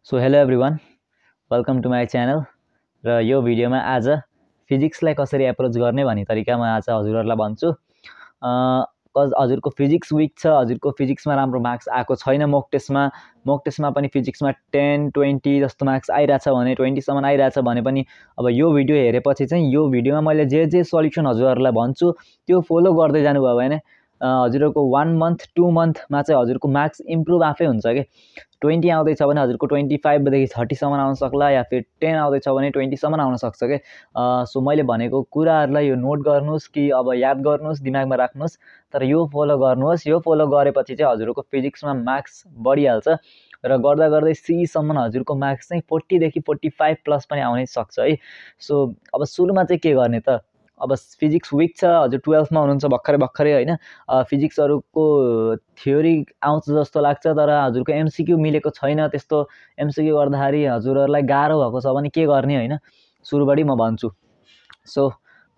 So hello everyone, welcome to my channel. र यो भिडियोमा आज फिजिक्सलाई कसरी एप्रोच गर्ने भन्ने तरिकामा आज हजुरहरूलाई भन्छु। हजुरको फिजिक्स विक छ, हजुरको फिजिक्समा राम्रो मार्क्स आएको छैन। मोक टेस्टमा पनि फिजिक्समा 10-20 जस्तो मार्क्स आइरहेछ भने 20सम्म आइरहेछ भने पनि अब यो भिडियो हेरेपछि चाहिँ यो भिडियोमा मैले जे सल्युसन हजुरहरूलाई भन्छु त्यो फलो गर्दै जानुभयो भने हजुरको 1 मन्थ 2 मन्थमा चाहिँ हजुरको मार्क्स इम्प्रुभ आफै हुन्छ के। 20 आउँदैछ भने हजुरको 25 देखि 30सम्म आउन सक्ला, या फिर 10 आउँदैछ भने 20सम्म आउन सक्छ के। सो मैले भनेको कुराहरूलाई यो नोट गर्नुहोस् कि अब याद गर्नुहोस्, दिमागमा राख्नुहोस्, तर यो फलो गर्नुहोस्। यो फलो गरेपछि चाहिँ हजुरको फिजिक्समा मार्क्स बढिहाल्छ र गर्दा गर्दै सीसम्म हजुरको मार्क्स चाहिँ 40 देखि 45 प्लस पनि आउनै सक्छ है। सो अब सुरुमा चाहिँ के गर्ने त, अब फिजिक्स विक छ, हजुर 12मा हुनुहुन्छ भर्खरै होइन। फिजिक्सहरूको थ्योरी आउँछ जस्तो लाग्छ, तर हजुरको एमसिक्यू मिलेको छैन। त्यस्तो एमसिक्यू गर्दाखेरि हजुरहरूलाई गाह्रो भएको छ भने के गर्ने होइन, सुरुबाटै म भन्छु। सो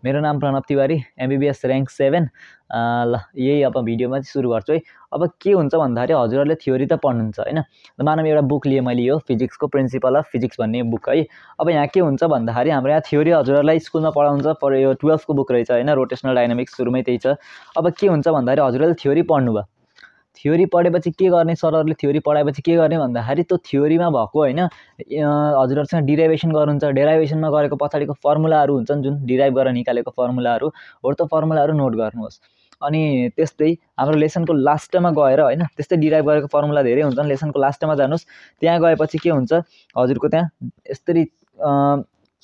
मेरो नाम प्रणव तिवारी, एमबिबिएस र्याङ्क 7। ल यही अब भिडियोमा चाहिँ सुरु गर्छु है। अब के हुन्छ भन्दाखेरि हजुरहरूले थ्योरी त पढ्नुहुन्छ होइन। मानव एउटा बुक लिएँ मैले, यो फिजिक्सको प्रिन्सिपल अफ फिजिक्स भन्ने बुक है। अब यहाँ के हुन्छ भन्दाखेरि हाम्रो यहाँ थ्योरी हजुरहरूलाई स्कुलमा पढाउँछ, पर यो 12को बुक रहेछ होइन, रोटेसनल डाइनामिक्स सुरुमै त्यही छ। अब के हुन्छ भन्दाखेरि हजुरहरूले थ्योरी पढ्नुभयो, थ्योरी पढेपछि के गर्ने, सरहरूले थ्योरी पढाएपछि के गर्ने भन्दाखेरि त्यो थ्योरीमा भएको होइन हजुरहरूसँग डिराइभेसन गर्नुहुन्छ। डेराइभेसनमा गरेको पछाडिको फर्मुलाहरू हुन्छन्, जुन डिराइभ गरेर निकालेको फर्मुलाहरू हो, त्यो फर्मुलाहरू नोट गर्नुहोस्। अनि त्यस्तै हाम्रो लेसनको लास्टमा गएर होइन, त्यस्तै डिराइभ गरेको फर्मुला धेरै हुन्छन्, लेसनको लास्टमा जानुहोस्। त्यहाँ गएपछि के हुन्छ हजुरको त्यहाँ यसरी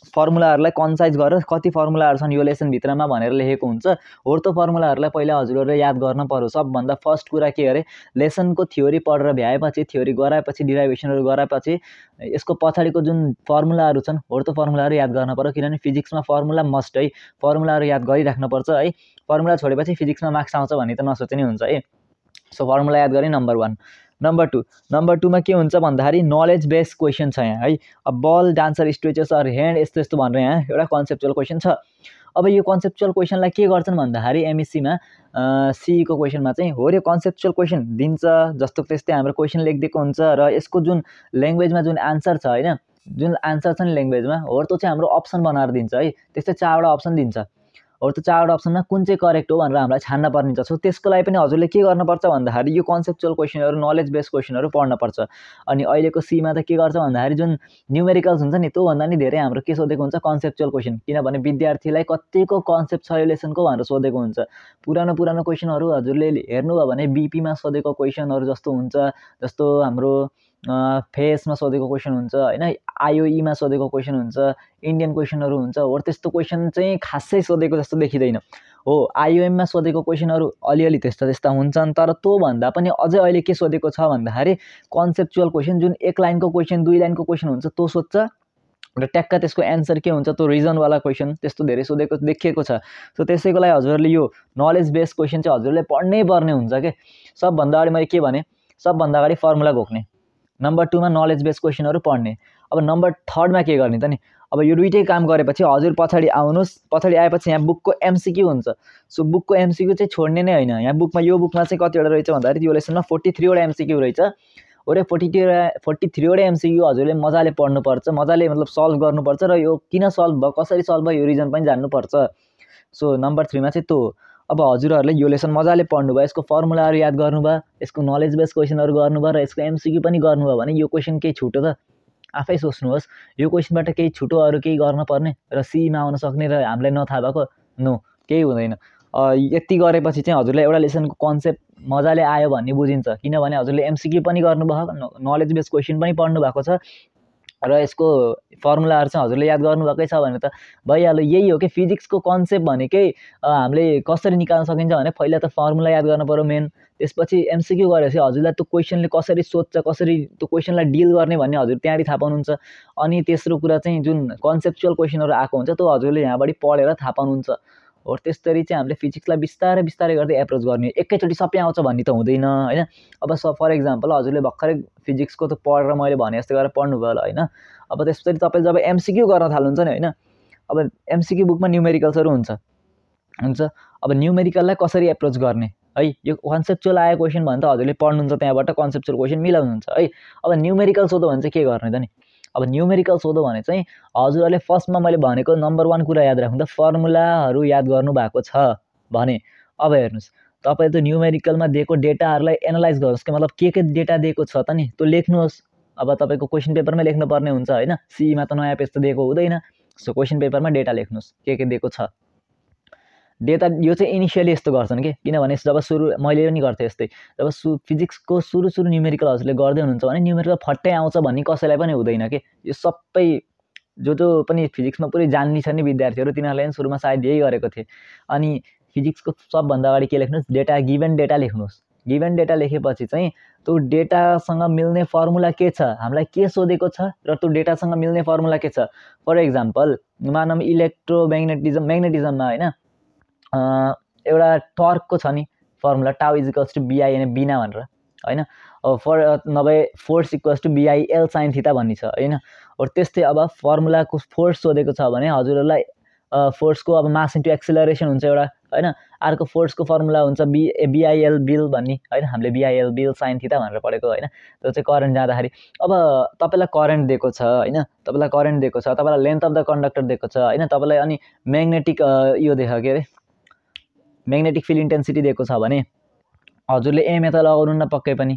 फर्मुलाहरूलाई कन्साइज गरेर कति फर्मुलाहरू छन् यो लेसनभित्रमा भनेर लेखेको हुन्छ। हो त्यो फर्मुलाहरूलाई पहिला हजुरहरूले याद गर्न पर्यो। सबभन्दा फर्स्ट कुरा के अरे, लेसनको थ्योरी पढेर भ्याएपछि, थ्योरी गराएपछि, डिराइभेसनहरू गराएपछि यसको पछाडिको जुन फर्मुलाहरू छन् हो त्यो फर्मुलाहरू याद गर्न पर्यो। किनभने फिजिक्समा फर्मुला मस्ट है, फर्मुलाहरू याद गरिराख्नुपर्छ है। फर्मुला छोडेपछि फिजिक्समा मार्क्स आउँछ भन्ने त नसोच्ने हुन्छ है। सो फर्मुला याद गर्ने नम्बर 1। नम्बर 2मा के हुन्छ भन्दाखेरि नलेज बेस्ड क्वेसन छ यहाँ है। अब बल डान्सर स्ट्रेचेस अर ह्यान्ड यस्तो भनेर यहाँ एउटा कन्सेप्चुअल क्वेसन छ। अब यो कन्सेप्चुअल क्वेसनलाई के गर्छन् भन्दाखेरि एमएससीमा सीईको क्वेसनमा चाहिँ हो यो कन्सेप्चुअल क्वेसन दिन्छ, जस्तो त्यस्तै हाम्रो क्वेसन लेखिदिएको हुन्छ र यसको जुन ल्याङ्ग्वेजमा जुन आन्सर छ होइन, जुन आन्सर छ नि ल्याङ्ग्वेजमा हो त्यो चाहिँ हाम्रो अप्सन बनाएर दिन्छ है। त्यस्तै 4वटा अप्सन दिन्छ, हो त्यो 4वटा अप्सनमा कुन चाहिँ करेक्ट हो भनेर हामीलाई छान्न पर्ने छ। सो त्यसको लागि पनि हजुरले के गर्नुपर्छ भन्दाखेरि यो कन्सेप्चुअल क्वेसनहरू, नलेज बेस्ड क्वेसनहरू पढ्नुपर्छ। अनि अहिलेको सीमा त के गर्छ भन्दाखेरि जुन न्युमेरिकल्स हुन्छ नि त्योभन्दा नि धेरै हाम्रो के सोधेको हुन्छ, कन्सेप्चुअल क्वेसन। किनभने विद्यार्थीलाई कतिको कन्सेप्ट छ यो लेसनको भनेर सोधेको हुन्छ। पुरानो क्वेसनहरू हजुरले हेर्नुभयो भने बिपीमा सोधेको क्वेसनहरू जस्तो हुन्छ, जस्तो हाम्रो फेसमा सोधेको क्वेसन हुन्छ होइन, आइओईमा सोधेको क्वेसन हुन्छ, इन्डियन क्वेसनहरू हुन्छ। हो त्यस्तो क्वेसन चाहिँ खासै सोधेको जस्तो देखिँदैन हो। आइओएममा सोधेको क्वेसनहरू अलिअलि त्यस्ता हुन्छन्, तर त्योभन्दा पनि अझै अहिले के सोधेको छ भन्दाखेरि कन्सेप्चुअल क्वेसन, जुन 1 लाइनको क्वेसन 2 लाइनको क्वेसन हुन्छ त्यो सोध्छ र ट्याक्क त्यसको एन्सर के हुन्छ त्यो रिजनवाला क्वेसन त्यस्तो धेरै सोधेको देखिएको छ। सो त्यसैको लागि हजुरहरूले यो नलेज बेस्ड क्वेसन चाहिँ हजुरले पढ्नै पर्ने हुन्छ के। सबभन्दा अगाडि मैले के भने, सबभन्दा अगाडि फर्मुला घोक्ने, नम्बर 2मा नलेज बेस्ड क्वेसनहरू पढ्ने। अब नम्बर 3मा के गर्ने त नि, अब यो दुइटै काम गरेपछि हजुर पछाडि आउनुहोस्। पछाडि आएपछि यहाँ बुकको एमसिक्यू हुन्छ। सो बुकको एमसिक्यू चाहिँ छोड्ने नै होइन। यहाँ यो बुकमा चाहिँ कतिवटा रहेछ भन्दाखेरि यो लेसनमा 43 वटा एमसिक्यू रहेछ। अरे 43 वटा एमसिक्यू हजुरले मजाले पढ्नुपर्छ, मजाले मतलब सल्भ गर्नुपर्छ, र यो किन सल्भ भयो, कसरी सल्भ भयो यो रिजन पनि जान्नुपर्छ। सो नम्बर 3मा चाहिँ त्यो। अब हजुरहरूले यो लेसन मजाले पढ्नुभयो, यसको फर्मुलाहरू याद गर्नुभयो, यसको नलेज बेस्ड क्वेसनहरू गर्नुभयो र यसको एमसिक्यू पनि गर्नुभयो भने यो क्वेसन केही छुटो त आफै सोच्नुहोस्। यो क्वेसनबाट केही छुटो अरू केही गर्न पर्ने र सीमा आउन सक्ने र हामीलाई नथाहा भएको नो, केही हुँदैन। यति गरेपछि चाहिँ हजुरलाई एउटा लेसनको कन्सेप्ट मजाले आयो भन्ने बुझिन्छ। किनभने हजुरले एमसिक्यू पनि गर्नुभयो, नलेज बेस्ड क्वेसन पनि पढ्नु भएको छ र यसको फर्मुलाहरू चाहिँ हजुरले याद गर्नुभएकै छ भने त भइहाल्यो। यही हो कि फिजिक्सको कन्सेप्ट भनेकै हामीले कसरी निकाल्न सकिन्छ भने पहिला त फर्मुला याद गर्नु पर्यो मेन, त्यसपछि एमसिक्यू गरेपछि हजुरलाई त्यो क्वेसनले कसरी सोध्छ, कसरी त्यो क्वेसनलाई डिल गर्ने भन्ने हजुर त्यहाँदेखि थाहा पाउनुहुन्छ। अनि तेस्रो कुरा चाहिँ जुन कन्सेप्चुअल क्वेसनहरू आएको हुन्छ त्यो हजुरले यहाँबाट पढेर थाहा पाउनुहुन्छ। हो त्यसरी चाहिँ हामीले फिजिक्सलाई बिस्तारै गर्दै एप्रोच गर्ने। एकैचोटि सबै आउँछ भन्ने त हुँदैन होइन। अब फर इक्जाम्पल हजुरले भर्खरै फिजिक्सको त पढेर मैले भने जस्तो गरेर पढ्नुभयो होला होइन। अब त्यसरी तपाईँले जब एमसिक्यू गर्न थाल्नुहुन्छ नि होइन, अब एमसिक्यू बुकमा न्युमेरिकल्सहरू हुन्छ। अब न्युमेरिकललाई कसरी एप्रोच गर्ने है। यो कन्सेप्चुअल आएको क्वेसन भने त हजुरले पढ्नुहुन्छ, त्यहाँबाट कन्सेप्चुअल क्वेसन मिलाउनुहुन्छ है। अब न्युमेरिकल सोध्यो भने चाहिँ के गर्ने त नि? अब न्युमेरिकल सोध्यो भने चाहिँ हजुरहरूले फर्स्टमा मैले भनेको नम्बर 1 कुरा याद राख्नु त, फर्मुलाहरू याद गर्नुभएको छ भने अब हेर्नुहोस्, तपाईँ त न्युमेरिकलमा दिएको डेटाहरूलाई एनालाइज गर्नुहोस् कि मतलब के डेटा दिएको छ त नि त्यो लेख्नुहोस्। अब तपाईँको क्वेसन पेपरमै लेख्नुपर्ने हुन्छ होइन, सीमा त नयाँ पेज त दिएको हुँदैन। सो क्वेसन पेपरमा डेटा लेख्नुहोस् के दिएको छ डेटा। यो चाहिँ इनिसियली यस्तो गर्छन् कि, किनभने जब सुरु मैले पनि गर्थेँ यस्तै, जब फिजिक्सको सुरु न्युमेरिकल हजुरले गर्दै हुनुहुन्छ भने न्युमेरिकल फट्टै आउँछ भन्ने कसैलाई पनि हुँदैन कि। यो सबै जो पनि फिजिक्समा पुरै जान्ने छ नि विद्यार्थीहरू, तिनीहरूले पनि सुरुमा सायद यही गरेको थिए। अनि फिजिक्सको सबभन्दा अगाडि के लेख्नुहोस्? डेटा, गिभन डेटा लेख्नुहोस्। गिभन डेटा लेखेपछि चाहिँ त्यो डेटासँग मिल्ने फर्मुला के छ, हामीलाई के सोधेको छ र त्यो डेटासँग मिल्ने फर्मुला के छ। फर इक्जाम्पल मानौँ म्याग्नेटिजममा होइन एउटा टर्कको छ नि फर्मुला, टाउ इज इक्वल्स टु बिआई बिना भनेर होइन, नभए force equals to BIL sine theta भन्ने छ होइन। त्यस्तै अब फर्मुलाको फोर्स सोधेको छ भने हजुरहरूलाई फोर्सको अब मास इन्टु एक्सिलरेसन हुन्छ एउटा होइन, अर्को फोर्सको फर्मुला हुन्छ बिआइएल बिल भन्ने होइन, हामीले बिआइएल बिल साइन थीटा भनेर पढेको होइन। त्यो चाहिँ करेन्ट जाँदाखेरि अब तपाईँलाई करेन्ट दिएको छ होइन, तपाईँलाई करेन्ट दिएको छ, तपाईँलाई लेन्थ अफ द कन्डक्टर दिएको छ होइन, तपाईँलाई अनि म्याग्नेटिक यो देखा के अरे म्याग्नेटिक फिल्ड इन्टेन्सिटी दिएको छ भने हजुरले एमए त लगाउनुहुन्न, पक्कै पनि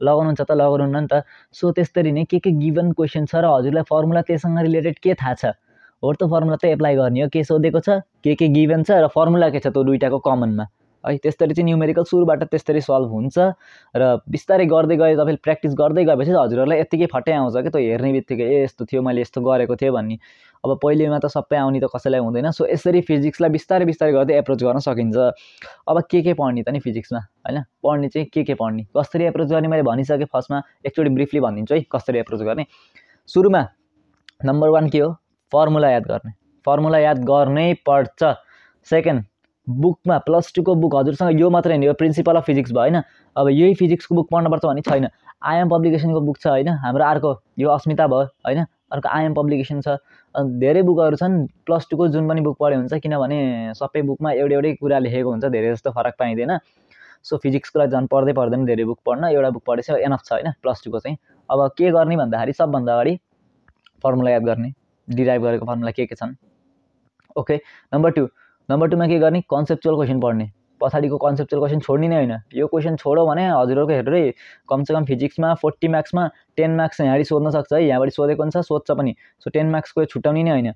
लगाउनुहुन्छ त लगाउनुहुन्न नि त। सो त्यसरी नै के गिभन क्वेसन छ र हजुरलाई फर्मुला त्योसँग रिलेटेड के थाहा छ हो, त्यो फर्मुला त एप्लाई गर्ने हो। के सोधेको छ, के गिभन छ र फर्मुला के छ त्यो दुईटाको कमनमा है। त्यसरी चाहिँ न्युमेरिकल सुरुबाट त्यसरी सल्भ हुन्छ र बिस्तारै गर्दै गए तपाईँले प्र्याक्टिस गर्दै गएपछि हजुरहरूलाई यत्तिकै फट्टै आउँछ कि त्यो हेर्ने बित्तिकै ए यस्तो थियो, मैले यस्तो गरेको थिएँ भन्ने। अब पहिलेमा त सबै आउने त कसैलाई हुँदैन। सो यसरी फिजिक्सलाई बिस्तारै गर्दै एप्रोच गर्न सकिन्छ। अब के पढ्ने त नि फिजिक्समा होइन, पढ्ने चाहिँ के पढ्ने, कसरी एप्रोच गर्ने मैले भनिसकेँ। फर्स्टमा एकचोटि ब्रिफली भनिदिन्छु है कसरी एप्रोच गर्ने। सुरुमा नम्बर 1 के हो, फर्मुला याद गर्ने। फर्मुला याद गर्नै पर्छ। सेकेन्ड, बुकमा +2 को बुक हजुरसँग यो मात्रै होइन, यो प्रिन्सिपल अफ फिजिक्स भयो होइन। अब यही फिजिक्सको बुक पढ्नुपर्छ भन्ने छैन। आइएम पब्लिकेसनको बुक छ होइन हाम्रो, अर्को यो अस्मिता भयो होइन, अर्को आइएम पब्लिकेसन छ। धेरै बुकहरू छन् +2 को जुन पनि बुक पढे हुन्छ, किनभने सबै बुकमा एउटै कुरा लेखेको हुन्छ, धेरै जस्तो फरक पाइँदैन। सो फिजिक्सको लागि झन् पढ्दै पर्दैन धेरै बुक पढ्न, एउटा बुक पढेछ एनफ छ होइन +2 को चाहिँ। अब के गर्ने भन्दाखेरि सबभन्दा अगाडि फर्मुला याद गर्ने, डिराइभ गरेको फर्मुला के छन्। ओके, नम्बर 2 मा के गर्ने, कन्सेप्चुअल क्वेसन पढ्ने। पछाडिको कन्सेप्चुअल क्वेसन छोड्ने नै होइन। यो क्वेसन छोडो भने हजुरहरूको हेरेर कमसेकम फिजिक्समा 40 मार्क्समा 10 मार्क्स यहाँबाट सोध्न सक्छ है, यहाँबाट सोधेको हुन्छ, सोध्छ पनि। सो 10 मार्क्सको छुट्याउने नै होइन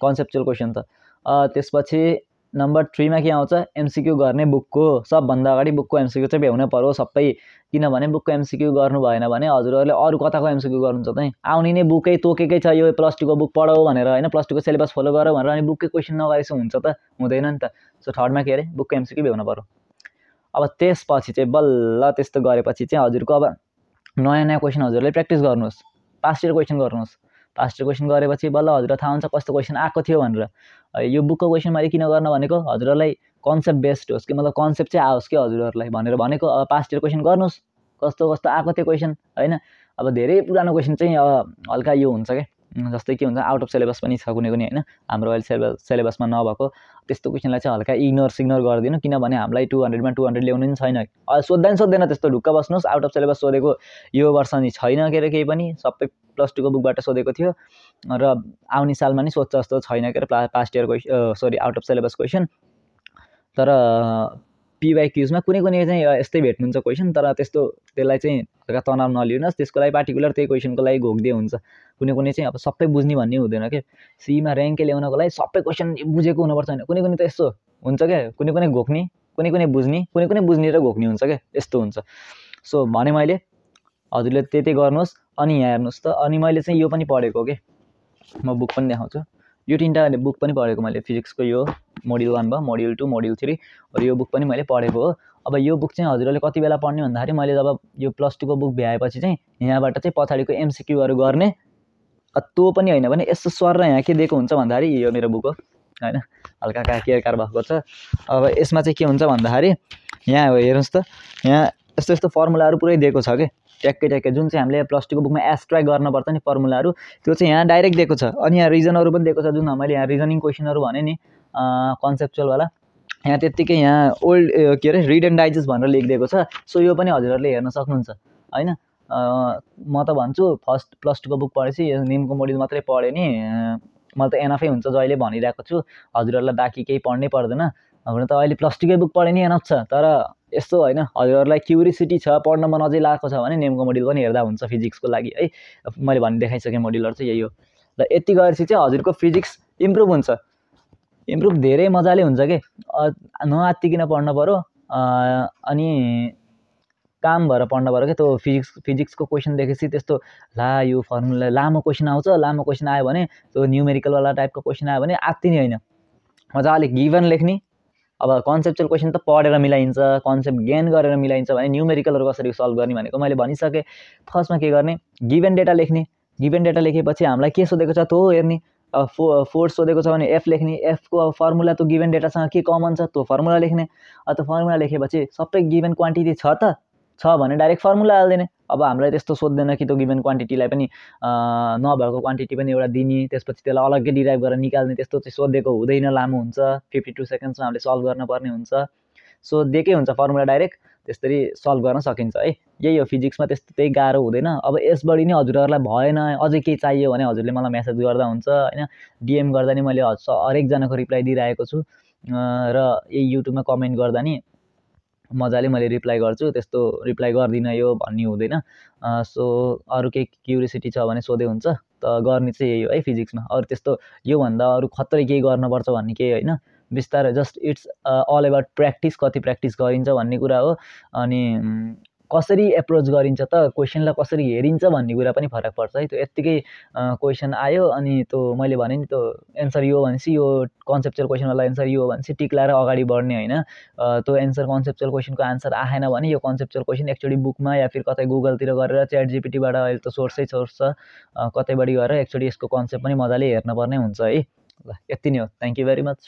कन्सेप्चुअल क्वेसन त। त्यसपछि नम्बर 3 मा के आउँछ, एमसिक्यू गर्ने बुकको। सबभन्दा अगाडि बुकको एमसिक्यू चाहिँ भ्याउन पर्यो सबै, किनभने बुकको एमसिक्यू गर्नु भएन भने हजुरहरूले अरू कताको एमसिक्यू गर्नुहुन्छ त आउने नै बुकै तोकेकै छ, यो +2 को बुक पढौ भनेर होइन, +2 को सिलेबस फलो गर भनेर, अनि बुककै क्वेसन नगरेपछि हुन्छ त, हुँदैन नि त। सो थर्डमा के अरे बुकको एमसिक्यू भ्याउन पर्यो। अब त्यसपछि चाहिँ बल्ल त्यस्तो गरेपछि चाहिँ हजुरको अब नयाँ क्वेसन हजुरले प्र्याक्टिस गर्नुहोस्, पास्ट इयर क्वेसन गर्नुहोस्। पास्ट इयर क्वेसन गरेपछि बल्ल हजुरलाई थाहा हुन्छ कस्तो क्वेसन आएको थियो भनेर। यो बुकको क्वेसन मैले किन गर्न भनेको, हजुरहरूलाई कन्सेप्ट बेस्ड होस् कि मतलब कन्सेप्ट चाहिँ आओस् कि हजुरहरूलाई भनेर भनेको। अब पास्ट इयर क्वेसन गर्नुहोस्, कस्तो आएको थियो क्वेसन होइन। अब धेरै पुरानो क्वेसन चाहिँ हल्का यो हुन्छ क्या, जस्तै के हुन्छ आउट अफ सिलेबस पनि छ कुनै होइन, हाम्रो अहिले सिलेबसमा नभएको त्यस्तो क्वेसनलाई चाहिँ हल्का इग्नोर गरिदिनु, किनभने हामीलाई 200 मा 200 ल्याउनु नि छैन। सोध्दैन त्यस्तो, ढुक्क बस्नुहोस्। आउट अफ सिलेबस सोधेको यो वर्ष नि छैन के अरे, केही पनि सबै +2 को बुकबाट सोधेको थियो र आउने सालमा नि सोध्छ जस्तो छैन के अरे past year out of syllabus question. तर पिवाइक्युजमा कुनै चाहिँ यस्तै भेट्नुहुन्छ क्वेसन, तर त्यसलाई चाहिँ हल्का तनाव नलिनुहोस्, त्यसको लागि पार्टिकुलर त्यही क्वेसनको लागि घोक्दिए हुन्छ। कुनै चाहिँ अब सबै बुझ्ने भन्ने हुँदैन क्या, सीमा र्याङ्क ल्याउनको लागि सबै क्वेसन बुझेको हुनुपर्छ होइन। कुनै त यस्तो हुन्छ क्या, कुनै घोक्ने, कुनै बुझ्ने, कुनै बुझ्ने र घोक्ने हुन्छ क्या, यस्तो हुन्छ। सो भने मैले हजुरले त्यही गर्नुहोस्। अनि यहाँ हेर्नुहोस् त, अनि मैले चाहिँ यो पनि पढेको के, म बुक पनि देखाउँछु। यो 3टा बुक पनि पढेको मैले, फिजिक्सको यो मोड्युल 1 भयो, मोड्युल 2, मोड्युल 3 र यो बुक पनि मैले पढेको हो। अब यो बुक चाहिँ हजुरहरूले कति बेला पढ्ने भन्दाखेरि मैले जब यो +2 को बुक भ्याएपछि चाहिँ यहाँबाट चाहिँ पछाडिको एमसिक्यूहरू गर्ने। त्यो पनि होइन भने यसो सर र यहाँ के दिएको हुन्छ भन्दाखेरि यो मेरो बुक हो होइन, हल्का केयर भएको छ। अब यसमा चाहिँ के हुन्छ भन्दाखेरि यहाँ हेर्नुहोस् त, यहाँ यस्तो फर्मुलाहरू पुरै दिएको छ कि ट्याक्कै जुन चाहिँ हामीले +2 को बुकमा एब्स्ट्र्याक्ट गर्नुपर्छ नि फर्मुलाहरू, त्यो चाहिँ यहाँ डाइरेक्ट दिएको छ। अनि यहाँ रिजनहरू पनि दिएको छ, जुन मैले यहाँ रिजनिङ क्वेसनहरू भने नि कन्सेप्चुअलवाला यहाँ त्यत्तिकै यहाँ ओल्ड के अरे रिड एन्ड डाइजेस्ट भनेर लेखिदिएको छ। सो यो पनि हजुरहरूले हेर्न सक्नुहुन्छ होइन। म त भन्छु फर्स्ट +2 को बुक पढेपछि यो निमको मोड्युल मात्रै पढ्यो नि मलाई त एनफै हुन्छ जहिले भनिरहेको छु। हजुरहरूलाई बाँकी केही पढ्नै पर्दैन। हुन त अहिले +2 कै बुक पढे नि एनफ छ, तर यस्तो होइन, हजुरहरूलाई क्युरियोसिटी छ, पढ्न मन अझै लागेको छ भने नेमको मोड्युल पनि हेर्दा हुन्छ फिजिक्सको लागि है। मैले भनि देखाइसकेँ मोड्युलहरू चाहिँ यही हो। र यति गरेपछि चाहिँ हजुरको फिजिक्स इम्प्रुभ हुन्छ, इम्प्रुभ धेरै मजाले हुन्छ के। नआत्तिकिन पढ्न पऱ्यो अनि काम भएर पढ्न पऱ्यो क्या। त्यो फिजिक्सको क्वेसन देखेपछि त्यस्तो ला यो फर्मुला लामो क्वेसन आउँछ, लामो क्वेसन आयो भने त्यो न्युमेरिकलवाला टाइपको क्वेसन आयो भने आत्तिने होइन, मजाले गिभन लेख्ने। अब कन्सेप्चुअल क्वेसन त पढेर मिलाइन्छ, कन्सेप्ट गेन गरेर मिलाइन्छ भने न्युमेरिकलहरू कसरी सल्भ गर्ने भनेको मैले भनिसकेँ। फर्स्टमा के गर्ने, गिभन डेटा लेख्ने। गिभन डेटा लेखेपछि हामीलाई के सोधेको छ त्यो हेर्ने। फोर्स सोधेको छ भने एफ लेख्ने, एफको फर्मुला त्यो गिभन डेटासँग के कमन छ त्यो फर्मुला लेख्ने। त्यो फर्मुला लेखेपछि सबै गिभन क्वान्टिटी छ भने डाइरेक्ट फर्मुला हालिदिने। अब हामीलाई त्यस्तो सोध्दैन कि त्यो गिभन क्वान्टिटीलाई पनि नभएको क्वान्टिटी पनि एउटा दिने, त्यसपछि त्यसलाई अलग्गै डिराइभ गरेर निकाल्ने, त्यस्तो चाहिँ सोधेको हुँदैन, लामो हुन्छ। 52 सेकेन्ड्समा हामीले सल्भ गर्नुपर्ने हुन्छ। सो दिएकै हुन्छ फर्मुला, डाइरेक्ट त्यसरी सल्भ गर्न सकिन्छ है। यही हो फिजिक्समा, त्यही गाह्रो हुँदैन। अब यसबढी नै हजुरहरूलाई भएन, अझै केही चाहियो भने हजुरले मलाई मेसेज गर्दा हुन्छ होइन। डिएम गर्दा नि मैले हरेकजनाको रिप्लाई दिइरहेको छु र यही युट्युबमा कमेन्ट गर्दा नि मजाले मैले रिप्लाई गर्छु, त्यस्तो रिप्लाई गर्दिनँ यो भन्ने हुँदैन। सो अरू केही क्युरियोसिटी छ भने सोधे हुन्छ, त गर्ने चाहिँ यही हो है फिजिक्समा। अरू त्यस्तो योभन्दा अरू खत्रै केही गर्नुपर्छ भन्ने केही होइन। बिस्तारै just it's all about practice, कति प्र्याक्टिस गरिन्छ भन्ने कुरा हो। अनि कसरी एप्रोच गरिन्छ त, क्वेसनलाई कसरी हेरिन्छ भन्ने कुरा पनि फरक पर्छ है। त्यो यत्तिकै क्वेसन आयो अनि त्यो मैले भने नि त्यो एन्सर यो भनेपछि यो कन्सेप्चुअल क्वेसनवाला एन्सर यो भनेपछि टिक लाएर अगाडि बढ्ने होइन। त्यो एन्सर कन्सेप्चुअल क्वेसनको आन्सर आएन भने यो कन्सेप्चुअल क्वेसन एकचोटि बुकमा या फिर कतै गुगलतिर गरेर च्याट जिपिटीबाट, अहिले त सोर्सै सोर्स छ, कतैबाट गरेर एकचोटि यसको कन्सेप्ट पनि मजाले हेर्नुपर्ने हुन्छ है। ल यति नै हो। Thank you very much.